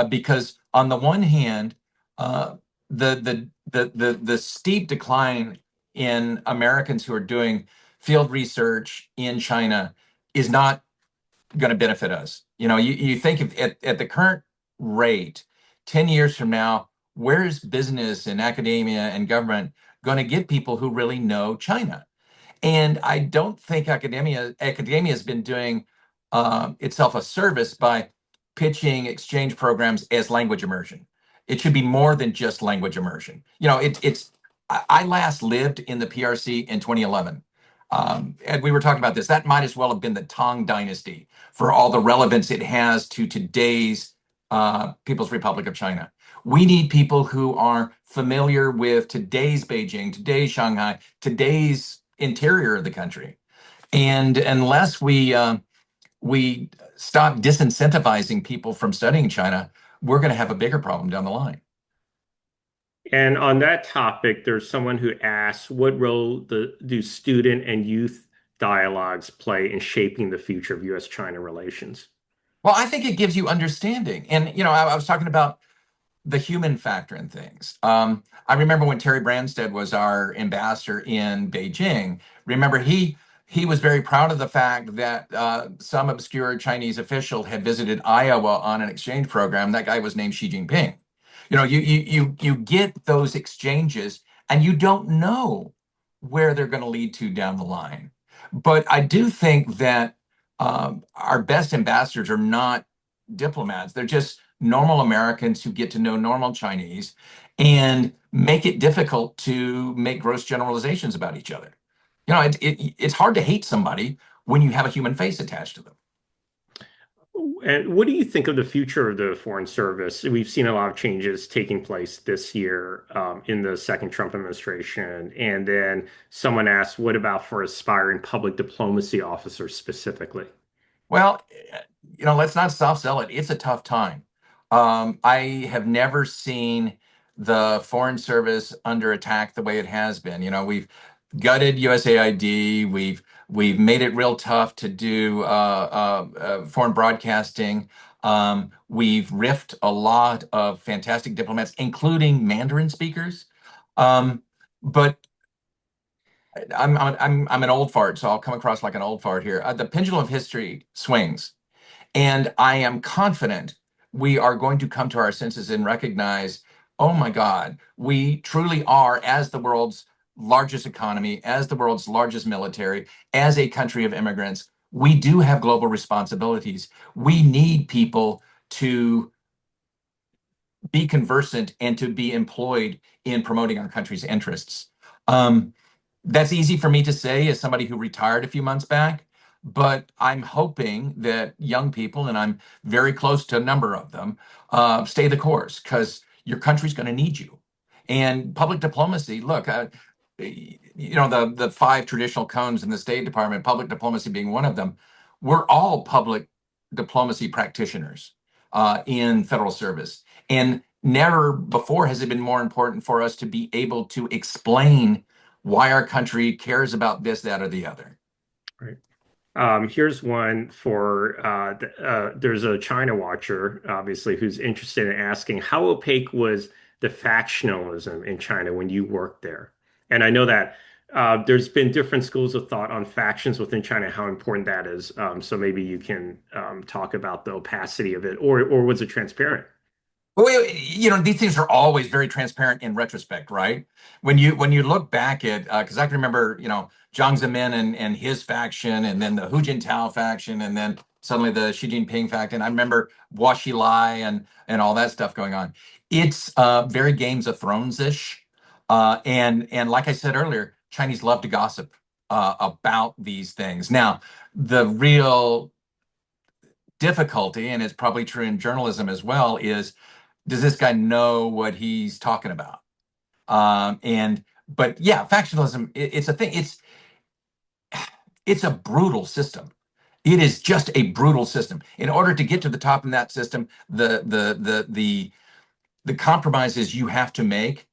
Because on the one hand, uh, the steep decline in Americans who are doing field research in China is not going to benefit us. You think at the current rate, 10 years from now, where is business and academia and government going to get people who really know China? And I don't think academia has been doing itself a service by pitching exchange programs as language immersion. It should be more than just language immersion. I last lived in the PRC in 2011. And we were talking about this. That might as well have been the Tang Dynasty for all the relevance it has to today's People's Republic of China. We need people who are familiar with today's Beijing, today's Shanghai, today's interior of the country. And unless we stop disincentivizing people from studying China, we're going to have a bigger problem down the line.
And on that topic, there's someone who asks, what role do student and youth dialogues play in shaping the future of U.S.-China relations?
Well, I think it gives you understanding. And, I was talking about the human factor in things. I remember when Terry Branstad was our ambassador in Beijing. Remember, he was very proud of the fact that some obscure Chinese official had visited Iowa on an exchange program. That guy was named Xi Jinping. You get those exchanges, and you don't know where they're going to lead to down the line. But I do think that our best ambassadors are not diplomats. They're just normal Americans who get to know normal Chinese and make it difficult to make gross generalizations about each other. It's hard to hate somebody when you have a human face attached to them.
And what do you think of the future of the Foreign Service? We've seen a lot of changes taking place this year in the second Trump administration. And then someone asked, what about for aspiring public diplomacy officers specifically?
Well, let's not soft sell it. It's a tough time. I have never seen the Foreign Service under attack the way it has been. We've gutted USAID. We've made it real tough to do foreign broadcasting. We've riffed a lot of fantastic diplomats, including Mandarin speakers. But I'm an old fart, so I'll come across like an old fart here. The pendulum of history swings, and I am confident we are going to come to our senses and recognize, oh my God, we truly are, as the world's largest economy, as the world's largest military, as a country of immigrants, we do have global responsibilities. We need people to be conversant and to be employed in promoting our country's interests. Um, that's easy for me to say as somebody who retired a few months back, but I'm hoping that young people, and I'm very close to a number of them, stay the course because your country's going to need you. And public diplomacy, look, the five traditional cones in the State Department, public diplomacy being one of them, we're all public diplomacy practitioners in federal service. And never before has it been more important for us to be able to explain why our country cares about this, that, or the other.
Right. Here's one for there's a China watcher, obviously, who's interested in asking how opaque was the factionalism in China when you worked there? And I know that there's been different schools of thought on factions within China, how important that is. So maybe you can talk about the opacity of it, or was it transparent?
Well, these things are always very transparent in retrospect, right? When you look back at, because I can remember, Jiang Zemin and his faction, and then the Hu Jintao faction, and then suddenly the Xi Jinping faction. I remember Washi Lai and all that stuff going on. It's very Games of Thrones-ish, and like I said earlier, Chinese love to gossip about these things. Now, the real difficulty, and it's probably true in journalism as well, is does this guy know what he's talking about? But yeah, factionalism, it's a thing. It's a brutal system. It is just a brutal system. In order to get to the top in that system, the compromises you have to make,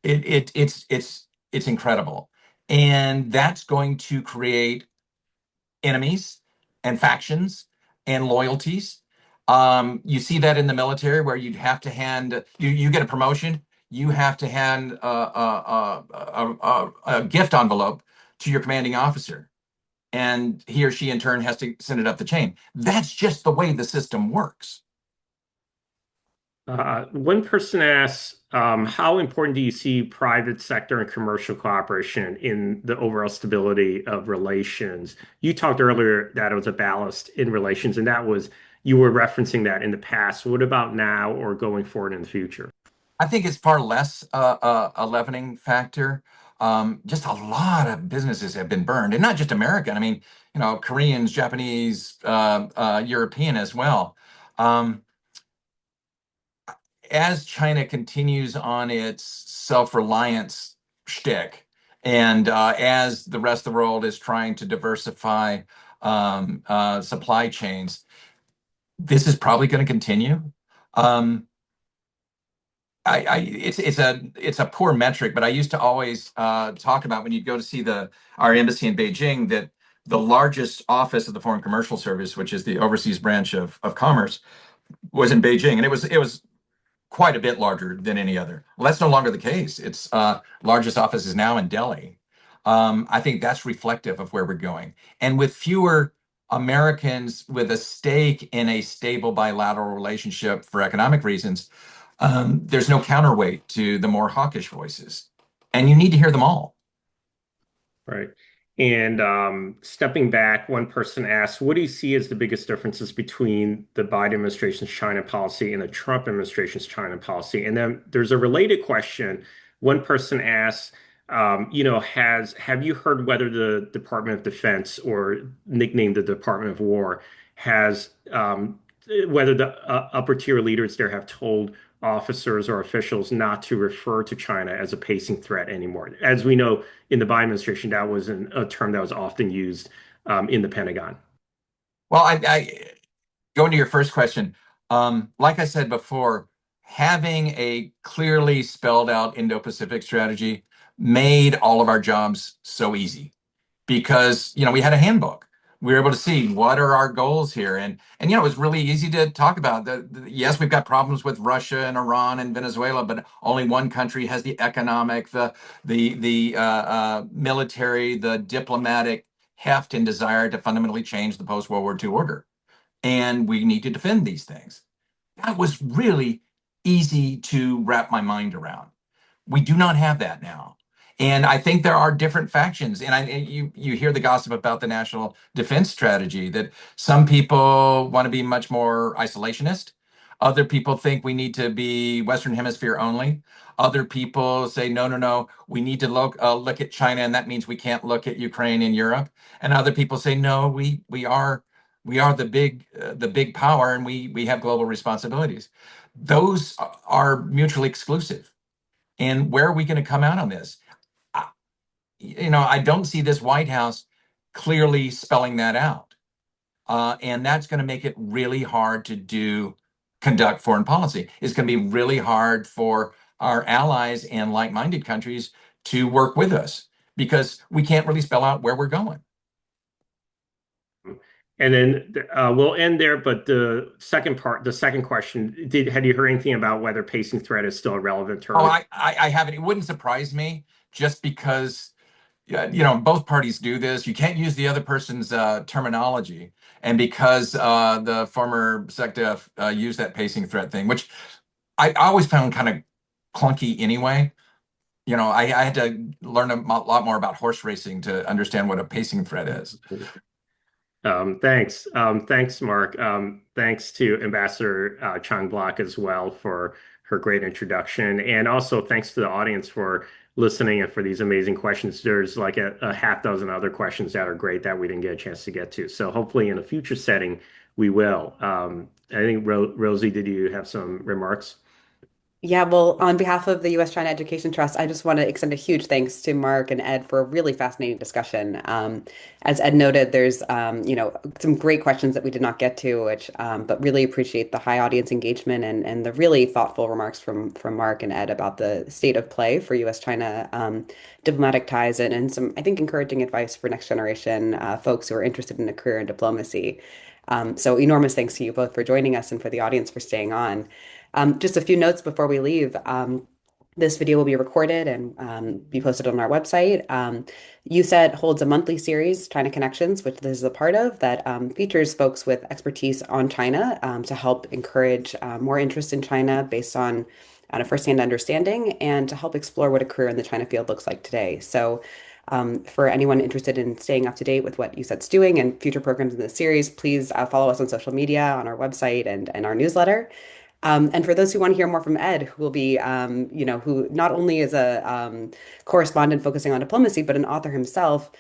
it's incredible. And that's going to create enemies and factions and loyalties. You see that in the military where you'd have to you get a promotion, you have to hand a gift envelope to your commanding officer, and he or she in turn has to send it up the chain. That's just the way the system works.
One person asks, how important do you see private sector and commercial cooperation in the overall stability of relations? You talked earlier that it was a ballast in relations, and you were referencing that in the past. What about now or going forward in the future?
I think it's far less a leavening factor. Just a lot of businesses have been burned, and not just American. I mean, Koreans, Japanese, European as well. As China continues on its self-reliance shtick, and as the rest of the world is trying to diversify supply chains, this is probably going to continue. It's a poor metric, but I used to always talk about when you go to see our embassy in Beijing that the largest office of the Foreign Commercial Service, which is the overseas branch of commerce, was in Beijing, and it was quite a bit larger than any other. Well, that's no longer the case. Its largest office is now in Delhi. I think that's reflective of where we're going. And with fewer Americans with a stake in a stable bilateral relationship for economic reasons, there's no counterweight to the more hawkish voices. And you need to hear them all.
Right. And stepping back, one person asked, what do you see as the biggest differences between the Biden administration's China policy and the Trump administration's China policy? And then there's a related question. One person asked, have you heard whether the Department of Defense, or nicknamed the Department of War, has whether the upper tier leaders there have told officers or officials not to refer to China as a pacing threat anymore? As we know, in the Biden administration, that was a term that was often used in the Pentagon.
Well, I going to your first question, like I said before, having a clearly spelled out Indo-Pacific strategy made all of our jobs so easy because we had a handbook. We were able to see what are our goals here, and it was really easy to talk about. Yes, we've got problems with Russia and Iran and Venezuela, but only one country has the economic, the military, the diplomatic heft and desire to fundamentally change the post-World War II order, and we need to defend these things. That was really easy to wrap my mind around. We do not have that now. And I think there are different factions. And you hear the gossip about the national defense strategy, that some people want to be much more isolationist. Other people think we need to be Western Hemisphere only. Other people say, no, no, no, we need to look at China, and that means we can't look at Ukraine and Europe. And other people say, no, we are the big power, and we have global responsibilities. Those are mutually exclusive. And where are we going to come out on this? I, I don't see this White House clearly spelling that out. And that's going to make it really hard to conduct foreign policy. It's going to be really hard for our allies and like-minded countries to work with us because we can't really spell out where we're going.
And then we'll end there. But the second question, had you heard anything about whether pacing threat is still a relevant term?
Oh, I haven't. It wouldn't surprise me just because, yeah, both parties do this. You can't use the other person's terminology. And because the former SecDef used that pacing threat thing, which I always found kind of clunky anyway. I had to learn a lot more about horse racing to understand what a pacing threat is.
Thanks. Thanks, Mark. Thanks to Ambassador Chang Block as well for her great introduction. And also thanks to the audience for listening and for these amazing questions. There's like a half dozen other questions that are great that we didn't get a chance to get to. So hopefully in a future setting, we will. I think, Rosie, did you have some remarks?
Yeah, well, on behalf of the U.S. China Education Trust, I just want to extend a huge thanks to Mark and Ed for a really fascinating discussion. As Ed noted, there's some great questions that we did not get to, which but really appreciate the high audience engagement and the really thoughtful remarks from Mark and Ed about the state of play for U.S. China diplomatic ties and some I think encouraging advice for next generation folks who are interested in a career in diplomacy. So enormous thanks to you both for joining us and for the audience for staying on. Just a few notes before we leave. This video will be recorded and be posted on our website. USET holds a monthly series, China Connections, which this is a part of, that features folks with expertise on China to help encourage more interest in China based on a firsthand understanding and to help explore what a career in the China field looks like today. So for anyone interested in staying up to date with what USET's doing and future programs in this series, please follow us on social media, on our website, and our newsletter. And for those who want to hear more from Ed, who will be, who not only is a correspondent focusing on diplomacy, but an author himself,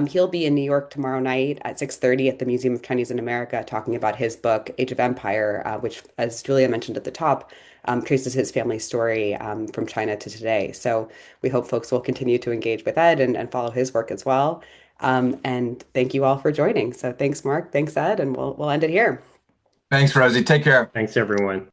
he'll be in New York tomorrow night at 6:30 at the Museum of Chinese in America talking about his book, Age of Empire, which, as Julia mentioned at the top, traces his family story from China to today. So we hope folks will continue to engage with Ed and follow his work as well. And thank you all for joining. So thanks, Mark. Thanks, Ed. And we'll end it here.
Thanks, Rosie. Take care.
Thanks, everyone.